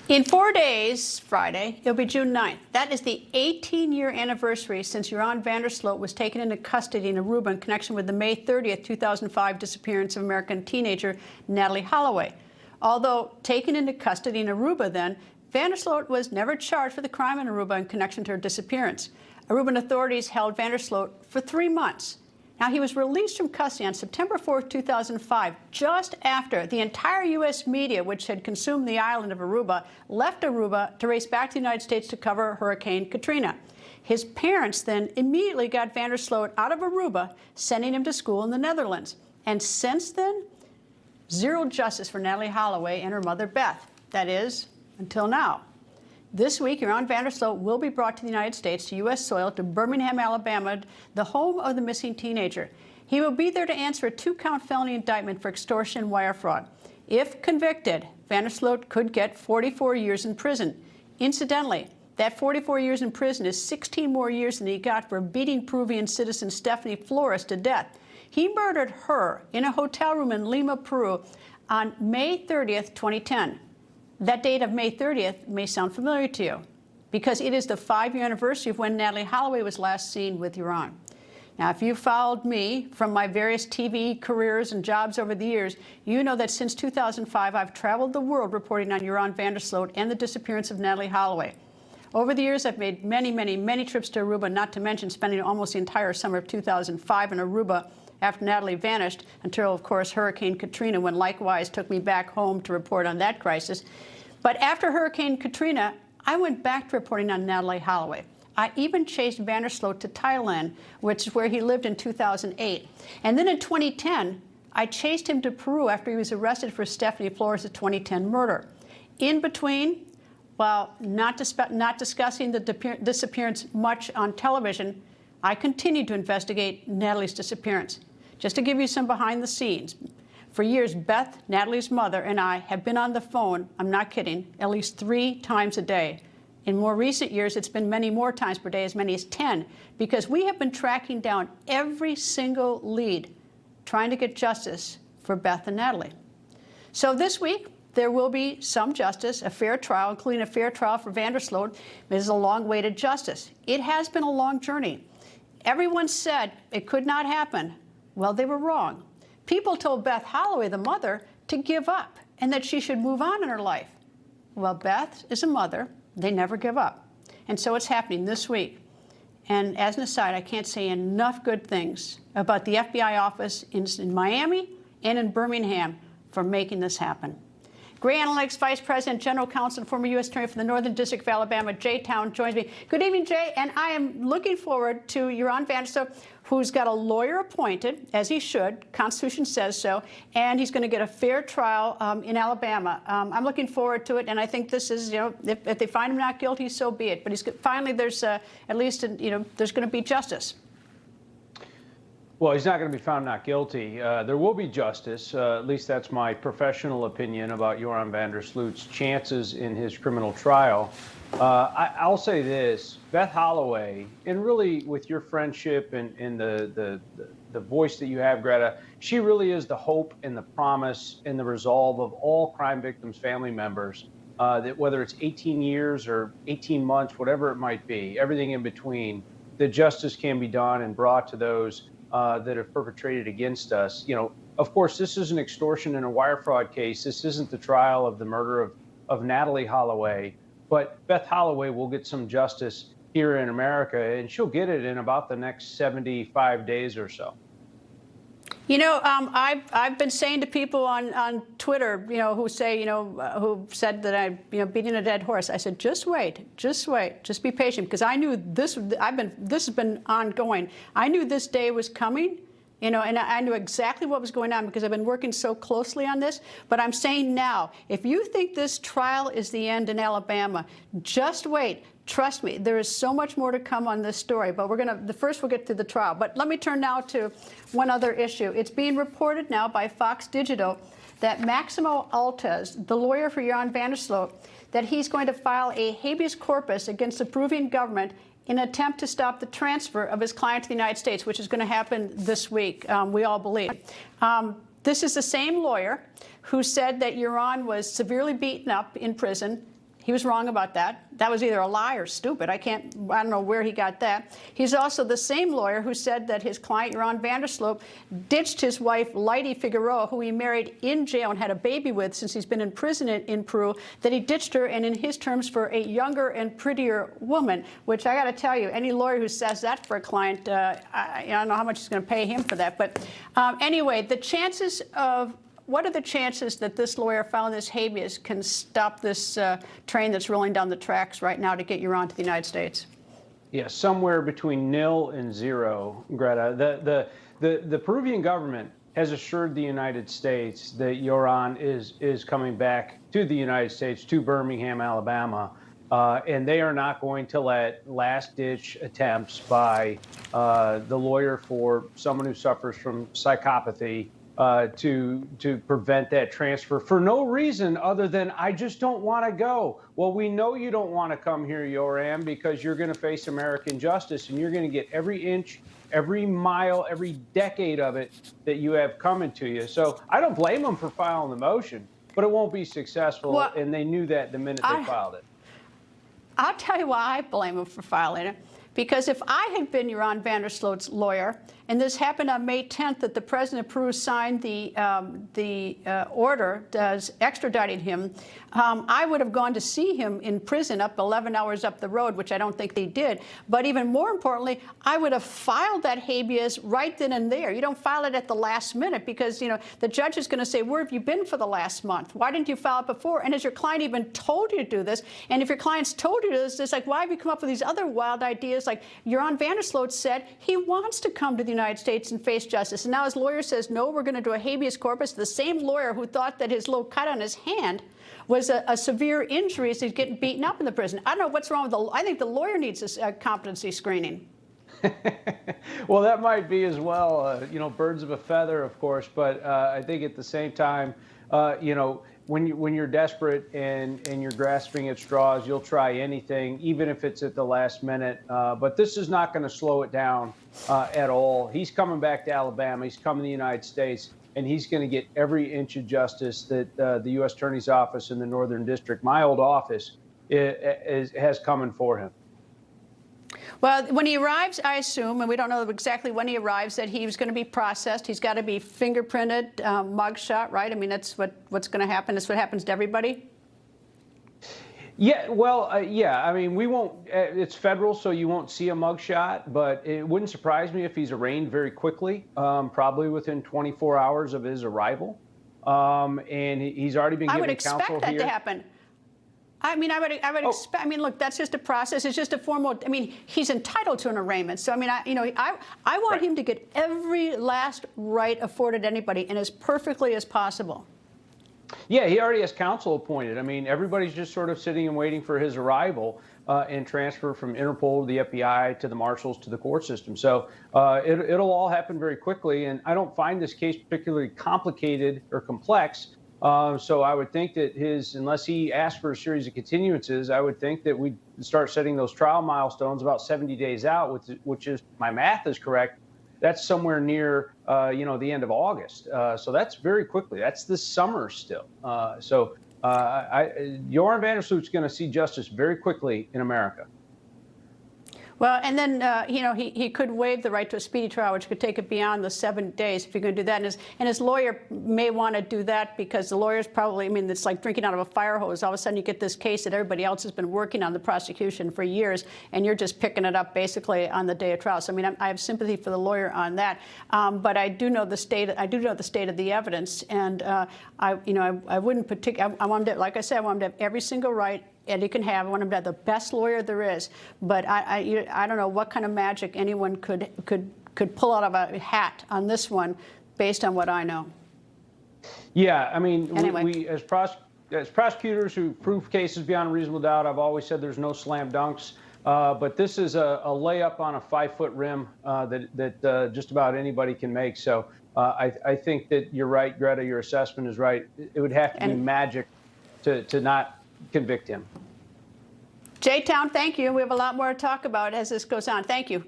In 4 days, Friday, it'll be June 9th. That is the 18-year anniversary since Joran van der Sloot was taken into custody in Aruba in connection with the May 30th, 2005 disappearance of American teenager NATALEE HOLLOWAY. Although taken into custody in Aruba then, van der Sloot was never charged for the crime in Aruba in connection to her disappearance. Aruban authorities held van der Sloot for 3 months. Now, he was released from custody on September 4, 2005, just after the entire U.S. media, which had consumed the island of Aruba, left Aruba to race back to the United States to cover Hurricane Katrina. His parents then immediately got van der Sloot out of Aruba, sending him to school in the Netherlands. And since then, zero justice for NATALEE HOLLOWAY and her mother, Beth. That is, until now. This week, Joran van der Sloot will be brought to the United States, to U.S. soil, to Birmingham, Alabama, the home of the missing teenager. He will be there to answer a 2-count felony indictment for extortion and wire fraud. If convicted, van der Sloot could get 44 years in prison. Incidentally, that 44 years in prison is 16 more years than he got for beating Peruvian citizen Stephanie Flores to death. He murdered her in a hotel room in Lima, Peru, on May 30th, 2010. That date of May 30th may sound familiar to you because it is the 5-year anniversary of when NATALEE HOLLOWAY was last seen with Joran. Now, if you followed me from my various TV careers and jobs over the years, you know that since 2005, I've traveled the world reporting on Joran van der Sloot and the disappearance of NATALEE HOLLOWAY. Over the years, I've made many trips to Aruba, not to mention spending almost the entire summer of 2005 in Aruba after NATALEE vanished, until, of course, Hurricane Katrina, when likewise took me back home to report on that crisis. But after Hurricane Katrina, I went back to reporting on NATALEE HOLLOWAY. I even chased van der Sloot to Thailand, which is where he lived in 2008. And then in 2010, I chased him to Peru after he was arrested for Stephanie Flores' 2010 murder. In between, while not discussing the disappearance much on television, I continued to investigate NATALEE's disappearance. Just to give you some behind the scenes, for years, Beth, NATALEE's mother, and I have been on the phone, I'm not kidding, at least 3 times a day. In more recent years, it's been many more times per day, as many as 10, because we have been tracking down every single lead, trying to get justice for Beth and NATALEE. So this week, there will be some justice, a fair trial, including a fair trial for van der Sloot. This is a long-awaited justice. It has been a long journey. Everyone said it could not happen. Well, they were wrong. People told Beth Holloway, the mother, to give up and that she should move on in her life. Well, Beth is a mother. They never give up. And so it's happening this week. And as an aside, I can't say enough good things about the FBI office in Miami and in Birmingham for making this happen. Gray Analytics Vice President, General Counsel, and former U.S. Attorney for the Northern District of Alabama, Jay Town, joins me. Good evening, Jay. And I am looking forward to Joran van der Sloot, who's got a lawyer appointed, as he should. Constitution says so. And he's going to get a fair trial in Alabama. I'm looking forward to it. And I think this is, if they find him not guilty, so be it. But finally, there's at least, there's going to be justice. Well, he's not going to be found not guilty. There will be justice. At least that's my professional opinion about Joran van der Sloot's chances in his criminal trial. I'll say this, Beth Holloway, and really with your friendship and the voice that you have, Greta, she really is the hope and the promise and the resolve of all crime victims' family members, that whether it's 18 years or 18 months, whatever it might be, everything in between, that justice can be done and brought to those that have perpetrated against us. Of course, this is an extortion and a wire fraud case. This isn't the trial of the murder of NATALEE HOLLOWAY, but Beth Holloway will get some justice here in America, and she'll get it in about the next 75 days or so. I've been saying to people on Twitter, who say, who said that I'm, beating a dead horse. I said, just wait, just be patient, because I knew this. This has been ongoing. I knew this day was coming, and I knew exactly what was going on because I've been working so closely on this. But I'm saying now, if you think this trial is the end in Alabama, just wait. Trust me, there is so much more to come on this story, but first we'll get to the trial. But let me turn now to one other issue. It's being reported now by Fox Digital that Maximo Altez, the lawyer for Joran van der Sloot, that he's going to file a habeas corpus against the Peruvian government in an attempt to stop the transfer of his client to the United States, which is going to happen this week, we all believe. This is the same lawyer who said that Joran was severely beaten up in prison. He was wrong about that. That was either a lie or stupid. I don't know where he got that. He's also the same lawyer who said that his client, Joran van der Sloot, ditched his wife, Lydie Figueroa, who he married in jail and had a baby with since he's been in prison in Peru, that he ditched her, and in his terms, for a younger and prettier woman, which I got to tell you, any lawyer who says that for a client, I don't know how much he's going to pay him for that. But anyway, the chances of what are the chances that this lawyer filing this habeas can stop this train that's rolling down the tracks right now to get Joran to the United States? Yeah, somewhere between 0 and 0, Greta. The Peruvian government has assured the United States that Joran is coming back to the United States, to Birmingham, Alabama, and they are not going to let last-ditch attempts by the lawyer for someone who suffers from psychopathy to prevent that transfer for no reason other than, I just don't want to go. Well, we know you don't want to come here, Joran, because you're going to face American justice, and you're going to get every inch, every mile, every decade of it that you have coming to you. So I don't blame them for filing the motion, but it won't be successful, well, and they knew that the minute they filed it. I'll tell you why I blame them for filing it. Because if I had been Joran van der Sloot's lawyer, and this happened on May 10th, that the president of Peru signed the order extraditing him, I would have gone to see him in prison up 11 hours up the road, which I don't think they did. But even more importantly, I would have filed that habeas right then and there. You don't file it at the last minute because, you know, the judge is going to say, where have you been for the last month? Why didn't you file it before? And has your client even told you to do this? And if your client's told you this, it's like, why have you come up with these other wild ideas? Like Joran van der Sloot said he wants to come to the United States and face justice. And now his lawyer says, no, we're going to do a habeas corpus. The same lawyer who thought that his little cut on his hand was a severe injury as he's getting beaten up in the prison. I don't know what's wrong with I think the lawyer needs a competency screening. Well, that might be as well, you know, birds of a feather, of course. But I think at the same time, you know, when you're desperate and you're grasping at straws, you'll try anything, even if it's at the last minute. But this is not going to slow it down at all. He's coming back to Alabama. He's coming to the United States, and he's going to get every inch of justice that the U.S. Attorney's Office in the Northern District, my old office, has coming for him. Well, when he arrives, I assume, and we don't know exactly when he arrives, that he's going to be processed. He's got to be fingerprinted, mugshot, right? I mean, that's what's going to happen. That's what happens to everybody. Yeah, well, yeah. I mean, we won't. It's federal, so you won't see a mugshot. But it wouldn't surprise me if he's arraigned very quickly, probably within 24 hours of his arrival. And he's already been given counsel here. I would expect that to happen. I mean, I would expect. I mean, look, that's just a process. It's just a formal. I mean, he's entitled to an arraignment. So, I mean, I want him to get every last right afforded anybody, and as perfectly as possible. Yeah, he already has counsel appointed. I mean, everybody's just sort of sitting and waiting for his arrival and transfer from Interpol to the FBI to the marshals to the court system. So it'll all happen very quickly. And I don't find this case particularly complicated or complex. So I would think that unless he asks for a series of continuances, I would think that we'd start setting those trial milestones about 70 days out, which is, my math is correct, that's somewhere near, you know, the end of August. So that's very quickly. That's this summer still. Joran van der Sloot's going to see justice very quickly in America. Well, and then, you know, he could waive the right to a speedy trial, which could take it beyond the 7 days if you're going to do that. And his lawyer may want to do that because the lawyer's probably, I mean, it's like drinking out of a fire hose. All of a sudden you get this case that everybody else has been working on, the prosecution, for years, and you're just picking it up basically on the day of trial. So, I mean, I have sympathy for the lawyer on that. But I do know the state of the evidence. And, I wouldn't particularly, I want him to, like I said, I want him to have every single right Eddie can have. I want him to have the best lawyer there is. But I don't know what kind of magic anyone could pull out of a hat on this one, based on what I know. Yeah, I mean, anyway. we as prosecutors who prove cases beyond a reasonable doubt, I've always said there's no slam dunks. But this is a layup on a 5-foot rim that just about anybody can make. So I think that you're right, Greta. Your assessment is right. It would have to be magic to not convict him. J-Town, thank you. We have a lot more to talk about as this goes on. Thank you.